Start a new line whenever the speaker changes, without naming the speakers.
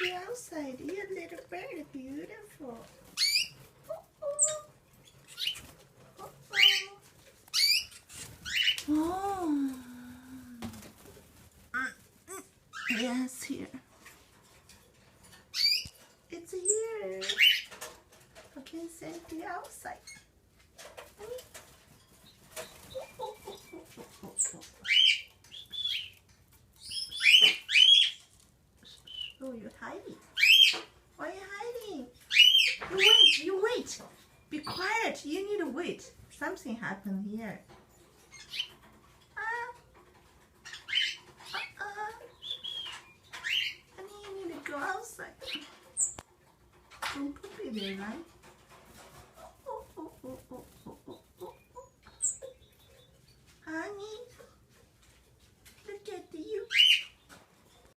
you outside. You little bird, beautiful. Oh. Yes, here. It's here. I can send you outside. Oh, you're hiding. Why are you hiding? You wait. Be quiet. You need to wait. Something happened here. Honey, you need to go outside. Don't put me there, right?